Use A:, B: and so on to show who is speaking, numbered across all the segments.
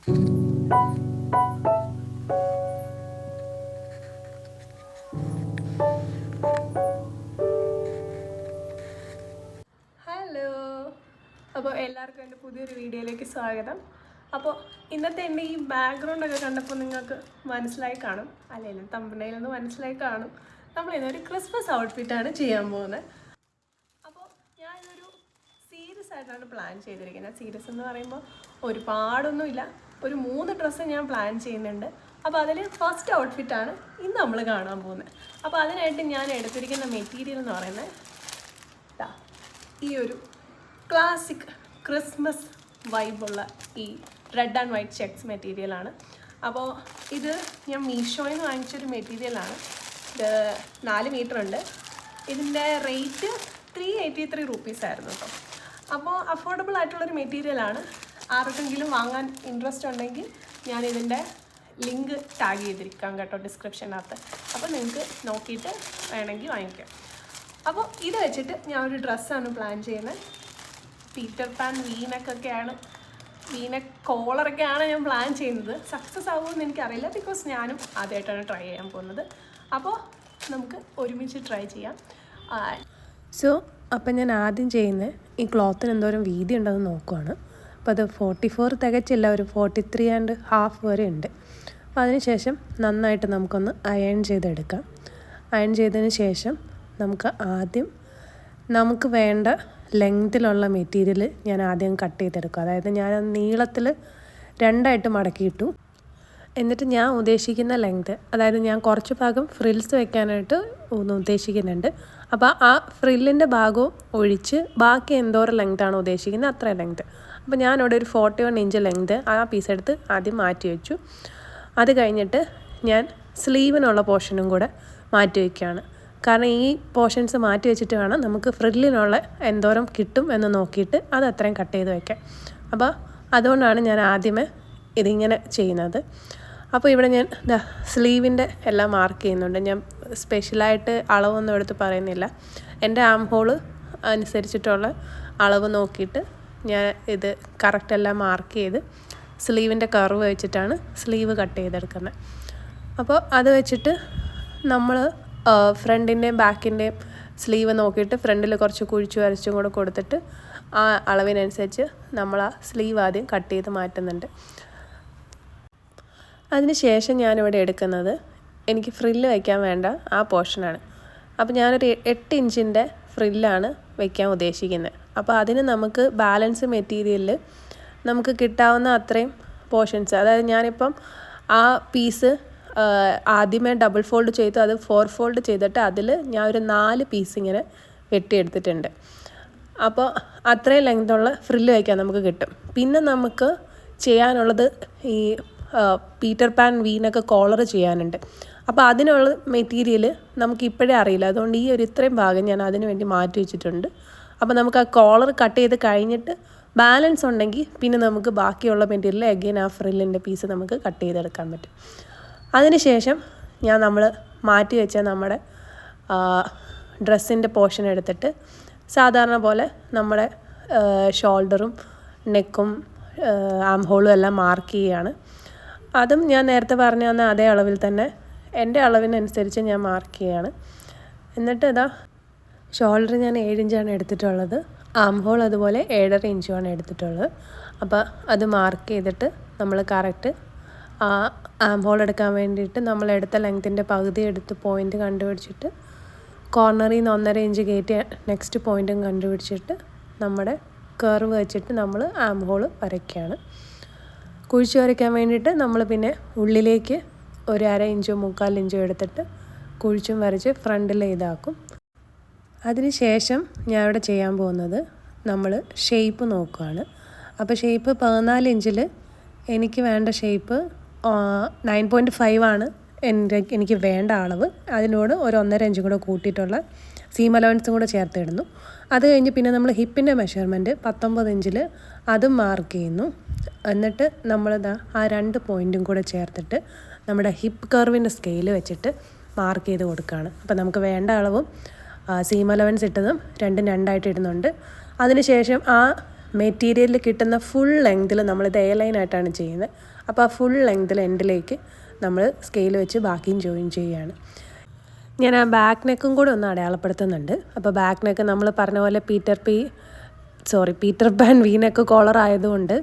A: Hello, അപ്പോൾ എല്ലാവർക്കും എൻ്റെ പുതിയൊരു വീഡിയോയിലേക്ക് സ്വാഗതം. അപ്പോൾ ഇന്നത്തെ എൻ്റെ ഈ ബാക്ക്ഗ്രൗണ്ടൊക്കെ കണ്ടപ്പോൾ നിങ്ങൾക്ക് മനസ്സിലായി കാണും, അല്ലെങ്കിൽ തമ്പനയിൽ നിന്ന് മനസ്സിലായി കാണും, നമ്മൾ ഇന്നൊരു ക്രിസ്മസ് ഔട്ട്ഫിറ്റാണ് ചെയ്യാൻ പോകുന്നത്. അപ്പോൾ ഞാനൊരു സീരീസ് ആയിട്ടാണ് പ്ലാൻ ചെയ്തിരിക്കുന്നത്. സീരീസ് എന്ന് പറയുമ്പോൾ ഒരുപാടൊന്നുമില്ല, ഒരു 3 ഡ്രസ്സ് ഞാൻ പ്ലാൻ ചെയ്യുന്നുണ്ട്. അപ്പോൾ അതിൽ ഫസ്റ്റ് ഔട്ട്ഫിറ്റാണ് ഇന്ന് നമ്മൾ കാണാൻ പോകുന്നത്. അപ്പോൾ അതിനായിട്ട് ഞാൻ എടുത്തിരിക്കുന്ന മെറ്റീരിയൽ എന്ന് പറയുന്നത് ഈ ഒരു ക്ലാസിക് ക്രിസ്മസ് വൈബുള്ള ഈ റെഡ് ആൻഡ് വൈറ്റ് ചെക്സ് മെറ്റീരിയലാണ്. അപ്പോൾ ഇത് ഞാൻ മീഷോയിൽ നിന്ന് വാങ്ങിച്ചൊരു മെറ്റീരിയലാണ്. ഇത് 4 മീറ്റർ ഉണ്ട്. ഇതിൻ്റെ റേറ്റ് 383 റുപ്പീസായിരുന്നു കേട്ടോ. അപ്പോൾ അഫോർഡബിൾ ആയിട്ടുള്ളൊരു മെറ്റീരിയലാണ്. ആർക്കെങ്കിലും വാങ്ങാൻ ഇൻട്രസ്റ്റ് ഉണ്ടെങ്കിൽ ഞാനിതിൻ്റെ ലിങ്ക് ടാഗ് ചെയ്തിരിക്കാം കേട്ടോ ഡിസ്ക്രിപ്ഷനകത്ത്. അപ്പോൾ നിങ്ങൾക്ക് നോക്കിയിട്ട് വേണമെങ്കിൽ വാങ്ങിക്കാം. അപ്പോൾ ഇത് വെച്ചിട്ട് ഞാൻ ഒരു ഡ്രസ്സാണ് പ്ലാൻ ചെയ്യുന്നത്. പീറ്റർ പാൻ വീനക്കൊക്കെയാണ്, വീനക്ക് കോളറൊക്കെയാണ് ഞാൻ പ്ലാൻ ചെയ്യുന്നത്. സക്സസ് ആകുമെന്ന് എനിക്കറിയില്ല, ബിക്കോസ് ഞാനും ആദ്യമായിട്ടാണ് ട്രൈ ചെയ്യാൻ പോകുന്നത്. അപ്പോൾ നമുക്ക് ഒരുമിച്ച് ട്രൈ ചെയ്യാം.
B: അപ്പം ഞാൻ ആദ്യം ചെയ്യുന്നത് ഈ ക്ലോത്തിന് എന്തോരം വീതി ഉണ്ടെന്ന് നോക്കുവാണ്. അപ്പോൾ അത് 44 തികച്ചില്ല, ഒരു 43.5 വരെ ഉണ്ട്. അപ്പോൾ അതിനുശേഷം നന്നായിട്ട് നമുക്കൊന്ന് അയൺ ചെയ്തെടുക്കാം. അയൺ ചെയ്തതിന് ശേഷം നമുക്ക് ആദ്യം നമുക്ക് വേണ്ട ലെങ്തിലുള്ള മെറ്റീരിയൽ ഞാൻ ആദ്യം കട്ട് ചെയ്തെടുക്കും. അതായത് ഞാൻ നീളത്തിൽ 2ആയിട്ട് മടക്കിയിട്ടു. എന്നിട്ട് ഞാൻ ഉദ്ദേശിക്കുന്ന ലെങ്ത്, അതായത് ഞാൻ കുറച്ച് ഭാഗം ഫ്രിൽസ് വെക്കാനായിട്ട് ഉദ്ദേശിക്കുന്നുണ്ട്. അപ്പോൾ ആ ഫ്രില്ലിൻ്റെ ഭാഗവും ഒഴിച്ച് ബാക്കി എന്തോരം ലെങ്താണ് ഉദ്ദേശിക്കുന്നത് അത്രയും ലെങ്ത്. അപ്പോൾ ഞാനിവിടെ ഒരു 41 ഇഞ്ച് ലെങ്ത് ആ പീസ് എടുത്ത് ആദ്യം മാറ്റി വെച്ചു. അത് കഴിഞ്ഞിട്ട് ഞാൻ സ്ലീവിനുള്ള പോർഷനും കൂടെ മാറ്റി വയ്ക്കുകയാണ്. കാരണം ഈ പോർഷൻസ് മാറ്റി വെച്ചിട്ട് വേണം നമുക്ക് ഫ്രില്ലിനുള്ള എന്തോരം കിട്ടും എന്ന് നോക്കിയിട്ട് അത് അത്രയും കട്ട് ചെയ്ത് വയ്ക്കാം. അപ്പോൾ അതുകൊണ്ടാണ് ഞാൻ ആദ്യമേ ഇതിങ്ങനെ ചെയ്യുന്നത്. അപ്പോൾ ഇവിടെ ഞാൻ സ്ലീവിൻ്റെ എല്ലാം മാർക്ക് ചെയ്യുന്നുണ്ട്. ഞാൻ സ്പെഷ്യലായിട്ട് അളവൊന്നും എടുത്ത് പറയുന്നില്ല. എൻ്റെ ആം ഹോള് അനുസരിച്ചിട്ടുള്ള അളവ് നോക്കിയിട്ട് ഞാൻ ഇത് കറക്റ്റ് എല്ലാം മാർക്ക് ചെയ്ത് സ്ലീവിൻ്റെ കർവ് വെച്ചിട്ടാണ് സ്ലീവ് കട്ട് ചെയ്തെടുക്കുന്നത്. അപ്പോൾ അത് വെച്ചിട്ട് നമ്മൾ ഫ്രണ്ടിൻ്റെയും ബാക്കിൻ്റെയും സ്ലീവ് നോക്കിയിട്ട് ഫ്രണ്ടിൽ കുറച്ച് കുഴിച്ചു വരച്ചും കൂടെ കൊടുത്തിട്ട് ആ അളവിനനുസരിച്ച് നമ്മൾ ആ സ്ലീവ് ആദ്യം കട്ട് ചെയ്ത് മാറ്റുന്നുണ്ട്. അതിന് ശേഷം ഞാനിവിടെ എടുക്കുന്നത് എനിക്ക് ഫ്രില്ല് വയ്ക്കാൻ വേണ്ട ആ പോർഷനാണ്. അപ്പോൾ ഞാനൊരു 8 ഇഞ്ചിൻ്റെ ഫ്രില്ലാണ് വയ്ക്കാൻ ഉദ്ദേശിക്കുന്നത്. അപ്പോൾ അതിന് നമുക്ക് ബാലൻസ് മെറ്റീരിയലിൽ നമുക്ക് കിട്ടാവുന്ന അത്രയും പോർഷൻസ്, അതായത് ഞാനിപ്പം ആ പീസ് ആദ്യമേ ഡബിൾ ഫോൾഡ് ചെയ്തു, അത് 4 ഫോൾഡ് ചെയ്തിട്ട് അതിൽ ഞാൻ ഒരു 4 പീസ് ഇങ്ങനെ വെട്ടിയെടുത്തിട്ടുണ്ട്. അപ്പോൾ അത്രയും ലെങ്തുള്ള ഫ്രില്ല് വയ്ക്കാൻ നമുക്ക് കിട്ടും. പിന്നെ നമുക്ക് ചെയ്യാനുള്ളത് ഈ പീറ്റർ പാൻ വീനൊക്കെ കോളർ ചെയ്യാനുണ്ട്. അപ്പോൾ അതിനുള്ള മെറ്റീരിയൽ നമുക്ക് ഇപ്പോഴേ അറിയില്ല. അതുകൊണ്ട് ഈ ഒരു ഇത്രയും ഭാഗം ഞാൻ അതിന് വേണ്ടി മാറ്റി വെച്ചിട്ടുണ്ട്. അപ്പോൾ നമുക്ക് ആ കോളർ കട്ട് ചെയ്ത് കഴിഞ്ഞിട്ട് ബാലൻസ് ഉണ്ടെങ്കിൽ പിന്നെ നമുക്ക് ബാക്കിയുള്ള മെറ്റീരിയൽ അഗെയിൻ ആ ഫ്രില്ലിൻ്റെ പീസ് നമുക്ക് കട്ട് ചെയ്തെടുക്കാൻ പറ്റും. അതിനുശേഷം നമ്മൾ മാറ്റി വെച്ച നമ്മുടെ ഡ്രസ്സിൻ്റെ പോർഷൻ എടുത്തിട്ട് സാധാരണ പോലെ നമ്മുടെ ഷോൾഡറും നെക്കും ആം ഹോളും എല്ലാം മാർക്ക് ചെയ്യുകയാണ്. അതും ഞാൻ നേരത്തെ പറഞ്ഞു തന്ന അതേ അളവിൽ തന്നെ എൻ്റെ അളവിനനുസരിച്ച് ഞാൻ മാർക്ക് ചെയ്യുകയാണ്. എന്നിട്ട് ഷോൾഡർ ഞാൻ 7 ഇഞ്ചാണ് എടുത്തിട്ടുള്ളത്. ആം ഹോൾ അതുപോലെ 7.5 ഇഞ്ചുമാണ് എടുത്തിട്ടുള്ളത്. അപ്പോൾ അത് മാർക്ക് ചെയ്തിട്ട് നമ്മൾ കറക്റ്റ് ആം ഹോൾ എടുക്കാൻ വേണ്ടിയിട്ട് നമ്മൾ എടുത്ത ലെങ്ത്തിൻ്റെ പകുതി എടുത്ത് പോയിൻ്റ് കണ്ടുപിടിച്ചിട്ട് കോർണറിൽ നിന്ന് 1.5 ഇഞ്ച് കയറ്റി നെക്സ്റ്റ് പോയിൻറ്റും കണ്ടുപിടിച്ചിട്ട് നമ്മുടെ കർവ് വെച്ചിട്ട് നമ്മൾ ആം ഹോൾ വരയ്ക്കുകയാണ്. കുഴിച്ച് വരയ്ക്കാൻ വേണ്ടിയിട്ട് നമ്മൾ പിന്നെ ഉള്ളിലേക്ക് ഒരു 1/2 ഇഞ്ചോ 3/4 ഇഞ്ചോ എടുത്തിട്ട് കുഴിച്ചും വരച്ച് ഫ്രണ്ടിൽ ഇതാക്കും. അതിന് ശേഷം ഞാൻ ഇവിടെ ചെയ്യാൻ പോകുന്നത് നമ്മൾ ഷേപ്പ് നോക്കുകയാണ്. അപ്പോൾ ഷേപ്പ് 14 ഇഞ്ചിൽ എനിക്ക് വേണ്ട ഷേപ്പ് 9.5 ആണ് എനിക്ക് വേണ്ട അളവ്. അതിനോട് ഒരു 1.5 ഇഞ്ചും കൂടെ കൂട്ടിയിട്ടുള്ള സീം അലവൻസും കൂടെ ചേർത്തിടുന്നു. അത് കഴിഞ്ഞ് പിന്നെ നമ്മൾ ഹിപ്പിൻ്റെ മെഷർമെൻറ്റ് 19 ഇഞ്ചിൽ അതും മാർക്ക് ചെയ്യുന്നു. എന്നിട്ട് ആ 2 പോയിൻറ്റും കൂടെ ചേർത്തിട്ട് നമ്മുടെ ഹിപ്പ് കർവിൻ്റെ സ്കെയിൽ വെച്ചിട്ട് മാർക്ക് ചെയ്ത് കൊടുക്കുകയാണ്. അപ്പോൾ നമുക്ക് വേണ്ട അളവും സീം അലവൻസ് ഇട്ടതും രണ്ടും 2ആയിട്ട് ഇടുന്നുണ്ട്. അതിനുശേഷം ആ മെറ്റീരിയലിൽ കിട്ടുന്ന ഫുൾ ലെങ്തിൽ നമ്മളിത് എ ലൈനായിട്ടാണ് ചെയ്യുന്നത്. അപ്പോൾ ആ ഫുൾ ലെങ്തിൽ എൻഡിലേക്ക് നമ്മൾ സ്കെയിൽ വെച്ച് ബാക്കിയും ജോയിൻ ചെയ്യുകയാണ്. ഞാൻ ആ ബാക്ക് നെക്കും കൂടെ ഒന്ന് അടയാളപ്പെടുത്തുന്നുണ്ട്. അപ്പോൾ ബാക്ക് നെക്ക് നമ്മൾ പറഞ്ഞ പോലെ Peter Pan V neck collar ആയതുകൊണ്ട്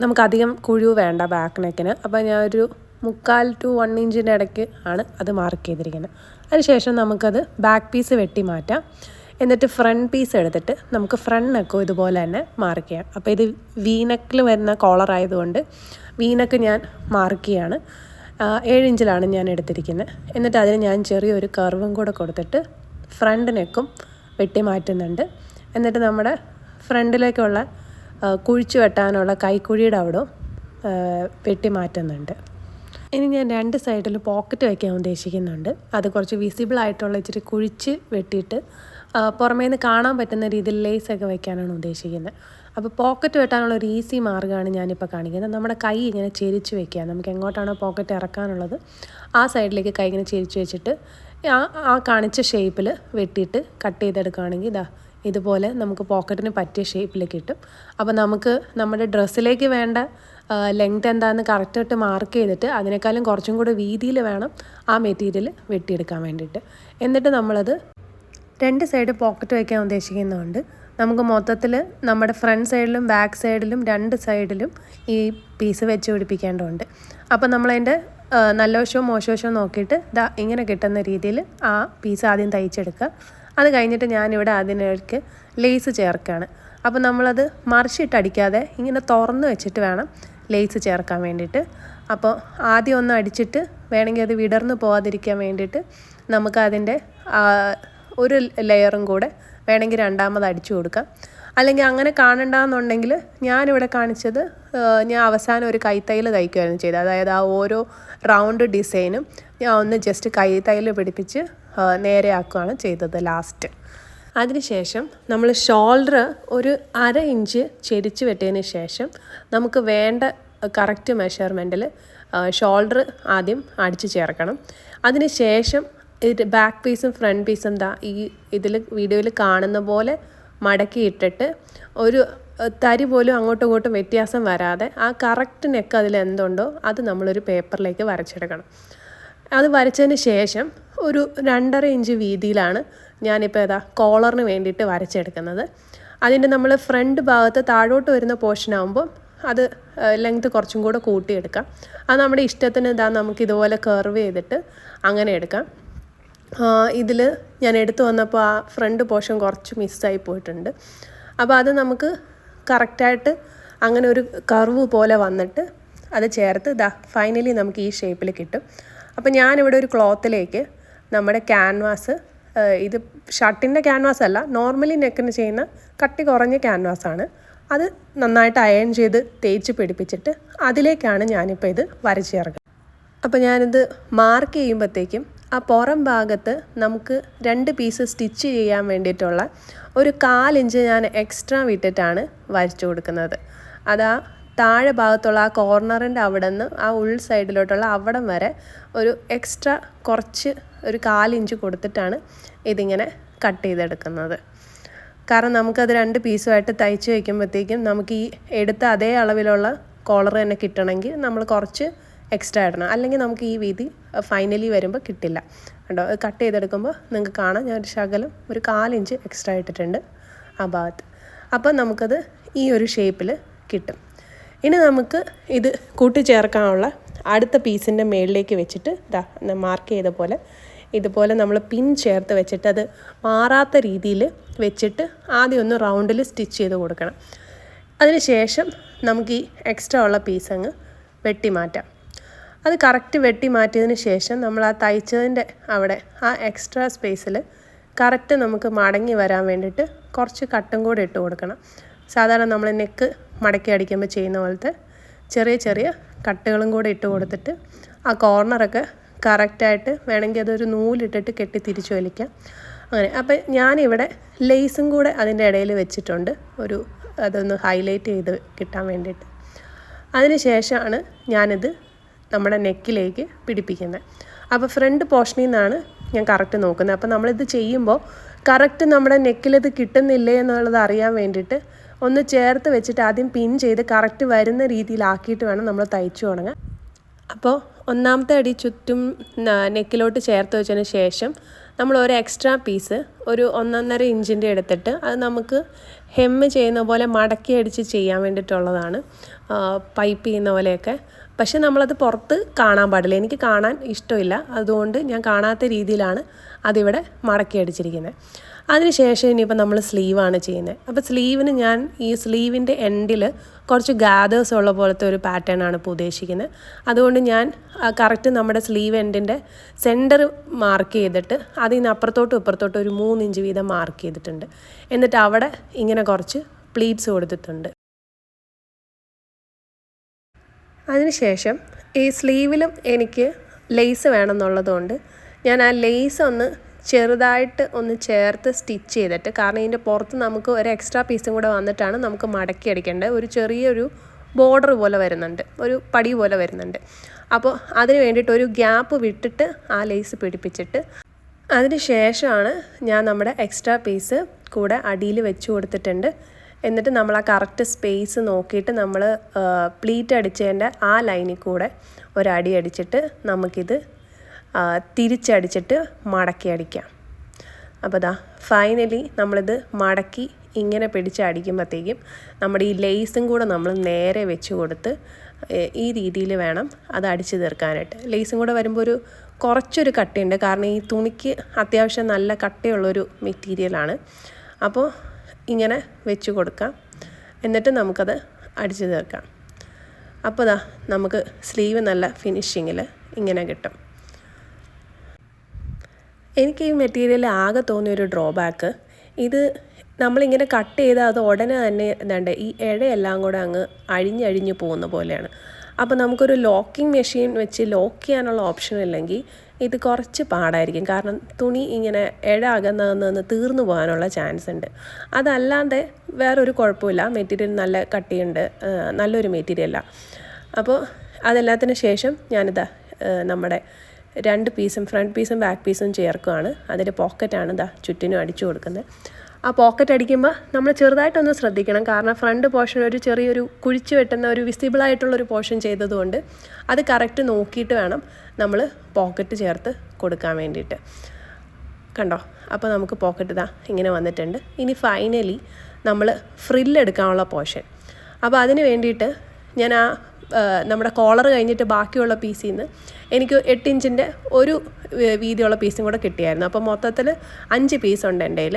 B: നമുക്കധികം കുഴിവ് വേണ്ട ബാക്ക് നെക്കിന്. അപ്പോൾ ഞാൻ ഒരു 3/4 to 1 ഇഞ്ചിൻ്റെ ഇടയ്ക്ക് ആണ് അത് മാർക്ക് ചെയ്തിരിക്കുന്നത്. അതിനുശേഷം നമുക്കത് ബാക്ക് പീസ് വെട്ടി മാറ്റാം. എന്നിട്ട് ഫ്രണ്ട് പീസ് എടുത്തിട്ട് നമുക്ക് ഫ്രണ്ട് നെക്കും ഇതുപോലെ തന്നെ മാർക്ക് ചെയ്യാം. അപ്പോൾ ഇത് വി നെക്കിൽ വരുന്ന കോളർ ആയതുകൊണ്ട് വി നെക്ക് ഞാൻ മാർക്ക് ചെയ്യാണ്. 7 ഇഞ്ചിലാണ് ഞാൻ എടുത്തിരിക്കുന്നത്. എന്നിട്ട് അതിന് ഞാൻ ചെറിയൊരു കർവും കൂടെ കൊടുത്തിട്ട് ഫ്രണ്ട് നെക്കും വെട്ടി മാറ്റുന്നുണ്ട്. എന്നിട്ട് നമ്മുടെ ഫ്രണ്ടിലേക്കുള്ള കുഴിച്ച് വെട്ടാനുള്ള കൈക്കുഴിയുടെ അവിടെ വെട്ടി മാറ്റുന്നുണ്ട്. ഇനി ഞാൻ 2 സൈഡിൽ പോക്കറ്റ് വയ്ക്കാൻ ഉദ്ദേശിക്കുന്നുണ്ട്. അത് കുറച്ച് വിസിബിൾ ആയിട്ടുള്ള ഇച്ചിരി കുഴിച്ച് വെട്ടിയിട്ട് പുറമേ നിന്ന് കാണാൻ പറ്റുന്ന രീതിയിൽ ലേസൊക്കെ വയ്ക്കാനാണ് ഉദ്ദേശിക്കുന്നത്. അപ്പോൾ പോക്കറ്റ് വെട്ടാനുള്ള ഒരു ഈസി മാർഗ്ഗമാണ് ഞാനിപ്പോൾ കാണിക്കുന്നത്. നമ്മുടെ കൈ ഇങ്ങനെ ചെരിച്ച് വെക്കുക. നമുക്ക് എങ്ങോട്ടാണോ പോക്കറ്റ് ഇറക്കാനുള്ളത് ആ സൈഡിലേക്ക് കൈ ഇങ്ങനെ ചെരിച്ച് വെച്ചിട്ട് ആ കാണിച്ച ഷേപ്പിൽ വെട്ടിയിട്ട് കട്ട് ചെയ്തെടുക്കുകയാണെങ്കിൽ ഇതുപോലെ നമുക്ക് പോക്കറ്റിന് പറ്റിയ ഷേപ്പിൽ കിട്ടും. അപ്പോൾ നമുക്ക് നമ്മുടെ ഡ്രസ്സിലേക്ക് വേണ്ട ലെങ്ത് എന്താണെന്ന് കറക്റ്റായിട്ട് മാർക്ക് ചെയ്തിട്ട് അതിനേക്കാളും കുറച്ചും കൂടെ വീതിയിൽ വേണം ആ മെറ്റീരിയൽ വെട്ടിയെടുക്കാൻ വേണ്ടിയിട്ട്. എന്നിട്ട് നമ്മളത് 2 സൈഡ് പോക്കറ്റ് വയ്ക്കാൻ ഉദ്ദേശിക്കുന്നതുകൊണ്ട് നമുക്ക് മൊത്തത്തിൽ നമ്മുടെ ഫ്രണ്ട് സൈഡിലും ബാക്ക് സൈഡിലും 2 സൈഡിലും ഈ പീസ് വെച്ച് പിടിപ്പിക്കേണ്ടതുണ്ട്. അപ്പോൾ നമ്മളതിൻ്റെ നല്ല വശവും മോശവശവും നോക്കിയിട്ട് ഇങ്ങനെ കിട്ടുന്ന രീതിയിൽ ആ പീസ് ആദ്യം തയ്ച്ചെടുക്കുക. അത് കഴിഞ്ഞിട്ട് ഞാനിവിടെ അതിലേക്ക് ലേസ് ചേർക്കുകയാണ്. അപ്പോൾ നമ്മളത് മറിച്ചിട്ടടിക്കാതെ ഇങ്ങനെ തുറന്ന് വെച്ചിട്ട് വേണം ലേസ് ചേർക്കാൻ വേണ്ടിയിട്ട്. അപ്പോൾ ആദ്യം ഒന്ന് അടിച്ചിട്ട് വേണമെങ്കിൽ അത് വിടർന്ന് പോകാതിരിക്കാൻ വേണ്ടിയിട്ട് നമുക്കതിൻ്റെ ഒരു ലെയറും കൂടെ വേണമെങ്കിൽ രണ്ടാമത് അടിച്ചു കൊടുക്കാം. അല്ലെങ്കിൽ അങ്ങനെ കാണണ്ടെന്നുണ്ടെങ്കിൽ ഞാനിവിടെ കാണിച്ചത് ഞാൻ അവസാനം ഒരു കൈത്തയ്യൽ തയ്ക്കുകയായിരുന്നു ചെയ്തത്. അതായത് ആ ഓരോ റൗണ്ട് ഡിസൈനും ഞാൻ ഒന്ന് ജസ്റ്റ് കൈത്തയ്യൽ പിടിപ്പിച്ച് നേരെയാക്കുകയാണ് ചെയ്തത് ലാസ്റ്റ്. അതിനുശേഷം നമ്മൾ ഷോൾഡർ ഒരു 1/2 ഇഞ്ച് ചെരിച്ച് വെട്ടിയതിന് ശേഷം നമുക്ക് വേണ്ട കറക്റ്റ് മെഷർമെൻറ്റിൽ ഷോൾഡർ ആദ്യം അടിച്ച് ചേർക്കണം. അതിന് ശേഷം ബാക്ക് പീസും ഫ്രണ്ട് പീസും വീഡിയോയിൽ കാണുന്ന പോലെ മടക്കി ഇട്ടിട്ട് ഒരു തരി പോലും അങ്ങോട്ടും ഇങ്ങോട്ടും വ്യത്യാസം വരാതെ ആ കറക്റ്റ് നെക്ക് അതിൽ എന്തുണ്ടോ അത് നമ്മളൊരു പേപ്പറിലേക്ക് വരച്ചെടുക്കണം. അത് വരച്ചതിന് ശേഷം ഒരു 2.5 ഇഞ്ച് വീതിയിലാണ് ഞാനിപ്പോൾ കോളറിന് വേണ്ടിയിട്ട് വരച്ചെടുക്കുന്നത്. അതിൻ്റെ നമ്മൾ ഫ്രണ്ട് ഭാഗത്ത് താഴോട്ട് വരുന്ന പോർഷൻ ആകുമ്പോൾ അത് ലെങ്ത് കുറച്ചും കൂടെ കൂട്ടിയെടുക്കാം. അത് നമ്മുടെ ഇഷ്ടത്തിന് നമുക്ക് ഇതുപോലെ കർവ് ചെയ്തിട്ട് അങ്ങനെ എടുക്കാം. ഇതിൽ ഞാൻ എടുത്തു വന്നപ്പോൾ ആ ഫ്രണ്ട് പോർഷൻ കുറച്ച് മിസ്സായി പോയിട്ടുണ്ട്. അപ്പോൾ അത് നമുക്ക് കറക്റ്റായിട്ട് അങ്ങനെ ഒരു കർവ് പോലെ വന്നിട്ട് അത് ചേർത്ത് ഫൈനലി നമുക്ക് ഈ ഷേപ്പിൽ കിട്ടും. അപ്പോൾ ഞാനിവിടെ ഒരു ക്ലോത്തിലേക്ക് നമ്മുടെ ക്യാൻവാസ്, ഇത് ഷർട്ടിൻ്റെ ക്യാൻവാസ് അല്ല, നോർമലി നെക്കിന് ചെയ്യുന്ന കട്ടി കുറഞ്ഞ ക്യാൻവാസാണ്. അത് നന്നായിട്ട് അയൺ ചെയ്ത് തേച്ച് പിടിപ്പിച്ചിട്ട് അതിലേക്കാണ് ഞാനിപ്പോൾ ഇത് വരച്ച് ചേർക്കുക. അപ്പോൾ ഞാനിത് മാർക്ക് ചെയ്യുമ്പോഴത്തേക്കും ആ പുറം ഭാഗത്ത് നമുക്ക് 2 പീസ് സ്റ്റിച്ച് ചെയ്യാൻ വേണ്ടിയിട്ടുള്ള ഒരു 1/4 ഇഞ്ച് ഞാൻ എക്സ്ട്രാ വിട്ടിട്ടാണ് വരച്ചു കൊടുക്കുന്നത്. അതാ താഴെ ഭാഗത്തുള്ള ആ കോർണറിൻ്റെ അവിടെ നിന്ന് ആ ഉൾ സൈഡിലോട്ടുള്ള അവിടം വരെ ഒരു എക്സ്ട്രാ കുറച്ച് ഒരു 1/4 ഇഞ്ച് കൊടുത്തിട്ടാണ് ഇതിങ്ങനെ കട്ട് ചെയ്തെടുക്കുന്നത്. കാരണം നമുക്കത് 2 പീസുമായിട്ട് തയ്ച്ച് വയ്ക്കുമ്പോഴത്തേക്കും നമുക്ക് ഈ എടുത്ത അതേ അളവിലുള്ള കോളർ തന്നെ കിട്ടണമെങ്കിൽ നമ്മൾ കുറച്ച് എക്സ്ട്രാ ഇടണം. അല്ലെങ്കിൽ നമുക്ക് ഈ വീതി ഫൈനലി വരുമ്പോൾ കിട്ടില്ല. കണ്ടോ, കട്ട് ചെയ്തെടുക്കുമ്പോൾ നിങ്ങൾക്ക് കാണാം ഞാൻ ഒരു ശകലം ഒരു 1/4 ഇഞ്ച് എക്സ്ട്രാ ഇട്ടിട്ടുണ്ട് ആ ഭാഗത്ത്. അപ്പോൾ നമുക്കത് ഈ ഒരു ഷേപ്പിൽ കിട്ടും. ഇനി നമുക്ക് ഇത് കൂട്ടിച്ചേർക്കാനുള്ള അടുത്ത പീസിൻ്റെ മേളിലേക്ക് വെച്ചിട്ട് മാർക്ക് ചെയ്ത പോലെ ഇതുപോലെ നമ്മൾ പിൻ ചേർത്ത് വെച്ചിട്ട് അത് മാറാത്ത രീതിയിൽ വെച്ചിട്ട് ആദ്യം ഒന്ന് റൗണ്ടിൽ സ്റ്റിച്ച് ചെയ്ത് കൊടുക്കണം. അതിന് ശേഷം നമുക്ക് ഈ എക്സ്ട്രാ ഉള്ള പീസ് അങ്ങ് വെട്ടി മാറ്റാം. അത് കറക്റ്റ് വെട്ടി മാറ്റിയതിന് ശേഷം നമ്മൾ ആ തയ്ച്ചതിൻ്റെ അവിടെ ആ എക്സ്ട്രാ സ്പേസിൽ കറക്റ്റ് നമുക്ക് മടങ്ങി വരാൻ വേണ്ടിയിട്ട് കുറച്ച് കട്ടും കൂടെ ഇട്ട് കൊടുക്കണം. സാധാരണ നമ്മൾ നെക്ക് മടക്കി അടിക്കുമ്പോൾ ചെയ്യുന്ന പോലത്തെ ചെറിയ ചെറിയ കട്ടുകളും കൂടെ ഇട്ട് കൊടുത്തിട്ട് ആ കോർണറൊക്കെ കറക്റ്റായിട്ട് വേണമെങ്കിൽ അതൊരു നൂലിട്ടിട്ട് കെട്ടി തിരിച്ചു വലിക്കാം. അങ്ങനെ അപ്പോൾ ഞാനിവിടെ ലേസും കൂടെ അതിൻ്റെ ഇടയിൽ വെച്ചിട്ടുണ്ട്, അതൊന്ന് ഹൈലൈറ്റ് ചെയ്ത് കിട്ടാൻ വേണ്ടിയിട്ട്. അതിന് ശേഷമാണ് ഞാനിത് നമ്മുടെ നെക്കിലേക്ക് പിടിപ്പിക്കുന്നത്. അപ്പോൾ ഫ്രണ്ട് പോർഷനിൽ നിന്നാണ് ഞാൻ കറക്റ്റ് നോക്കുന്നത്. അപ്പോൾ നമ്മളിത് ചെയ്യുമ്പോൾ കറക്റ്റ് നമ്മുടെ നെക്കിലിത് കിട്ടുന്നില്ലേ എന്നുള്ളത് അറിയാൻ വേണ്ടിയിട്ട് ഒന്ന് ചേർത്ത് വെച്ചിട്ട് ആദ്യം പിൻ ചെയ്ത് കറക്റ്റ് വരുന്ന രീതിയിലാക്കിയിട്ട് വേണം നമ്മൾ തയ്ച്ചു തുടങ്ങാൻ. അപ്പോൾ ഒന്നാമത്തെ അടി ചുറ്റും നെക്കിലോട്ട് ചേർത്ത് വെച്ചതിന് ശേഷം നമ്മൾ ഒരു എക്സ്ട്രാ പീസ് ഒരു 1.5 ഇഞ്ചിൻ്റെ എടുത്തിട്ട് അത് നമുക്ക് ഹെമ്മ് ചെയ്യുന്ന പോലെ മടക്കി അടിച്ച് ചെയ്യാൻ വേണ്ടിയിട്ടുള്ളതാണ്, പൈപ്പ് ചെയ്യുന്ന പോലെയൊക്കെ. പക്ഷെ നമ്മളത് പുറത്ത് കാണാൻ പാടില്ല, എനിക്ക് കാണാൻ ഇഷ്ടമില്ല, അതുകൊണ്ട് ഞാൻ കാണാത്ത രീതിയിലാണ് അതിവിടെ മടക്കി അടിച്ചിരിക്കുന്നത്. അതിനുശേഷം ഇനിയിപ്പോൾ നമ്മൾ സ്ലീവാണ് ചെയ്യുന്നത്. അപ്പോൾ സ്ലീവിന് ഞാൻ ഈ സ്ലീവിൻ്റെ എൻഡിൽ കുറച്ച് ഗാദേഴ്സ് ഉള്ള പോലത്തെ ഒരു പാറ്റേൺ ആണ് ഇപ്പോൾ ഉദ്ദേശിക്കുന്നത്. അതുകൊണ്ട് ഞാൻ കറക്റ്റ് നമ്മുടെ സ്ലീവ് എൻഡിൻ്റെ സെൻറ്റർ മാർക്ക് ചെയ്തിട്ട് അതിൽ നിന്ന് അപ്പുറത്തോട്ടും ഇപ്പുറത്തോട്ടും ഒരു 3 ഇഞ്ച് വീതം മാർക്ക് ചെയ്തിട്ടുണ്ട്. എന്നിട്ട് അവിടെ ഇങ്ങനെ കുറച്ച് പ്ലീറ്റ്സ് കൊടുത്തിട്ടുണ്ട്. അതിനുശേഷം ഈ സ്ലീവിലും എനിക്ക് ലേസ് വേണമെന്നുള്ളതുകൊണ്ട് ഞാൻ ആ ലേസ് ഒന്ന് ചെറുതായിട്ട് ഒന്ന് ചേർത്ത് സ്റ്റിച്ച് ചെയ്തിട്ട്, കാരണം ഇതിൻ്റെ പുറത്ത് നമുക്ക് ഒരു എക്സ്ട്രാ പീസും കൂടെ വന്നിട്ടാണ് നമുക്ക് മടക്കി അടിക്കേണ്ടത്. ഒരു ചെറിയൊരു ബോർഡർ പോലെ വരുന്നുണ്ട്, ഒരു പടി പോലെ വരുന്നുണ്ട്. അപ്പോൾ അതിന് വേണ്ടിയിട്ട് ഒരു ഗ്യാപ്പ് വിട്ടിട്ട് ആ ലേസ് പിടിപ്പിച്ചിട്ട് അതിന് ശേഷമാണ് ഞാൻ നമ്മുടെ എക്സ്ട്രാ പീസ് കൂടെ അടിയിൽ വെച്ച് കൊടുത്തിട്ടുണ്ട്. എന്നിട്ട് നമ്മൾ ആ കറക്റ്റ് സ്പേസ് നോക്കിയിട്ട് നമ്മൾ പ്ലീറ്റ് അടിച്ചതിൻ്റെ ആ ലൈനിൽ കൂടെ ഒരടി അടിച്ചിട്ട് നമുക്കിത് തിരിച്ചടിച്ചിട്ട് മടക്കി അടിക്കാം. അപ്പോൾ ദാ ഫൈനലി നമ്മളിത് മടക്കി ഇങ്ങനെ പിടിച്ച് അടിക്കുമ്പോഴത്തേക്കും നമ്മുടെ ഈ ലേസും കൂടെ നമ്മൾ നേരെ വെച്ച് കൊടുത്ത് ഈ രീതിയിൽ വേണം അത് അടിച്ച് തീർക്കാനായിട്ട്. ലേസും കൂടെ വരുമ്പോൾ കുറച്ചൊരു കട്ടിയുണ്ട്, കാരണം ഈ തുണിക്ക് അത്യാവശ്യം നല്ല കട്ടിയുള്ളൊരു മെറ്റീരിയലാണ്. അപ്പോൾ ഇങ്ങനെ വെച്ച് കൊടുക്കാം, എന്നിട്ട് നമുക്കത് അടിച്ച് തീർക്കാം. അപ്പോൾ ദാ നമുക്ക് സ്ലീവ് നല്ല ഫിനിഷിങ്ങിൽ ഇങ്ങനെ കിട്ടും. എനിക്ക് ഈ മെറ്റീരിയൽ ആകെ തോന്നിയൊരു ഡ്രോബാക്ക്, ഇത് നമ്മളിങ്ങനെ കട്ട് ചെയ്താൽ അത് ഉടനെ തന്നെ എന്താണ്ട് ഈ ഇഴയെല്ലാം കൂടെ അങ്ങ് അഴിഞ്ഞഴിഞ്ഞ് പോകുന്ന പോലെയാണ്. അപ്പോൾ നമുക്കൊരു ലോക്കിംഗ് മെഷീൻ വെച്ച് ലോക്ക് ചെയ്യാനുള്ള ഓപ്ഷൻ ഇല്ലെങ്കിൽ ഇത് കുറച്ച് പാടായിരിക്കും, കാരണം തുണി ഇങ്ങനെ ഇഴ അകന്ന് തീർന്നു പോകാനുള്ള ചാൻസ് ഉണ്ട്. അതല്ലാതെ വേറൊരു കുഴപ്പമില്ല, മെറ്റീരിയൽ നല്ല കട്ടിയുണ്ട്, നല്ലൊരു മെറ്റീരിയലാണ്. അപ്പോൾ അതെല്ലാത്തിനും ശേഷം ഞാനിതാ നമ്മുടെ 2 പീസും ഫ്രണ്ട് പീസും ബാക്ക് പീസും ചേർക്കുകയാണ്. അതിൻ്റെ പോക്കറ്റാണ് ഇതാ ചുറ്റിനും അടിച്ചു കൊടുക്കുന്നത്. ആ പോക്കറ്റ് അടിക്കുമ്പോൾ നമ്മൾ ചെറുതായിട്ടൊന്ന് ശ്രദ്ധിക്കണം, കാരണം ഫ്രണ്ട് പോർഷൻ ഒരു ചെറിയൊരു കുഴിച്ച് വെട്ടുന്ന ഒരു വിസിബിളായിട്ടുള്ളൊരു പോർഷൻ ചെയ്തതുകൊണ്ട് അത് കറക്റ്റ് നോക്കിയിട്ട് വേണം നമ്മൾ പോക്കറ്റ് ചേർത്ത് കൊടുക്കാൻ വേണ്ടിയിട്ട്. കണ്ടോ? അപ്പോൾ നമുക്ക് പോക്കറ്റ് ഇതാ ഇങ്ങനെ വന്നിട്ടുണ്ട്. ഇനി ഫൈനലി നമ്മൾ ഫ്രില്ലെടുക്കാനുള്ള പോർഷൻ. അപ്പോൾ അതിന് വേണ്ടിയിട്ട് ഞാൻ നമ്മുടെ കോളർ കഴിഞ്ഞിട്ട് ബാക്കിയുള്ള പീസിൽ നിന്ന് എനിക്ക് 8 ഇഞ്ചിൻ്റെ ഒരു വീതിയുള്ള പീസും കൂടെ കിട്ടിയായിരുന്നു. അപ്പോൾ മൊത്തത്തിൽ 5 പീസുണ്ട് എൻ്റെ കയ്യിൽ.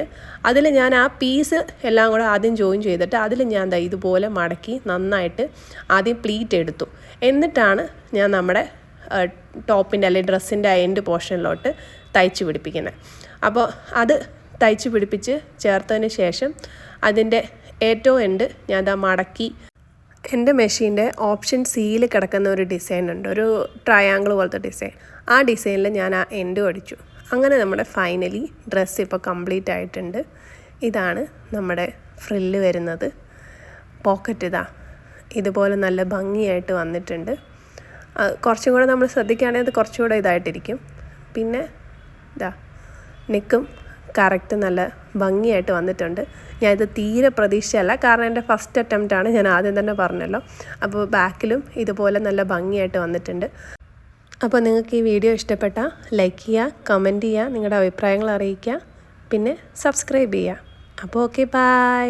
B: അതിൽ ഞാൻ ആ പീസ് എല്ലാം കൂടെ ആദ്യം ജോയിൻ ചെയ്തിട്ട് അതിൽ ഞാൻ ഇതുപോലെ മടക്കി നന്നായിട്ട് ആദ്യം പ്ലീറ്റ് എടുത്തു. എന്നിട്ടാണ് ഞാൻ നമ്മുടെ ടോപ്പിൻ്റെ അല്ലെങ്കിൽ ഡ്രസ്സിൻ്റെ എൻഡ് പോർഷനിലോട്ട് തയ്ച്ച് പിടിപ്പിക്കുന്നത്. അപ്പോൾ അത് തയ്ച്ച് പിടിപ്പിച്ച് ചേർത്തതിന് ശേഷം അതിൻ്റെ ഏറ്റവും എൻഡ് ഞാൻ മടക്കി എൻ്റെ മെഷീൻ്റെ ഓപ്ഷൻ സിയിൽ കിടക്കുന്ന ഒരു ഡിസൈൻ ഉണ്ട്, ഒരു ട്രയാങ്കിൾ പോലത്തെ ഡിസൈൻ. ആ ഡിസൈനിൽ ഞാൻ ആ എൻഡും അടിച്ചു. അങ്ങനെ നമ്മുടെ ഫൈനലി ഡ്രസ്സ് ഇപ്പോൾ കംപ്ലീറ്റ് ആയിട്ടുണ്ട്. ഇതാണ് നമ്മുടെ ഫ്രില്ല് വരുന്നത്. പോക്കറ്റ് ഇതുപോലെ നല്ല ഭംഗിയായിട്ട് വന്നിട്ടുണ്ട്. കുറച്ചും കൂടെ നമ്മൾ ശ്രദ്ധിക്കുകയാണെങ്കിൽ അത് കുറച്ചുകൂടെ ഇതായിട്ടിരിക്കും. പിന്നെ നെക്കും കറക്റ്റ് നല്ല ഭംഗിയായിട്ട് വന്നിട്ടുണ്ട്. ഞാനിത് തീരെ പ്രതീക്ഷയല്ല, കാരണം എൻ്റെ ഫസ്റ്റ് അറ്റംപ്റ്റാണ്, ഞാൻ ആദ്യം തന്നെ പറഞ്ഞല്ലോ. അപ്പോൾ ബാക്കിലും ഇതുപോലെ നല്ല ഭംഗിയായിട്ട് വന്നിട്ടുണ്ട്. അപ്പോൾ നിങ്ങൾക്ക് ഈ വീഡിയോ ഇഷ്ടപ്പെട്ടാൽ ലൈക്ക് ചെയ്യുക, കമൻറ്റ് ചെയ്യുക, നിങ്ങളുടെ അഭിപ്രായങ്ങൾ അറിയിക്കുക, പിന്നെ സബ്സ്ക്രൈബ് ചെയ്യുക. അപ്പോൾ ഓക്കെ, ബൈ.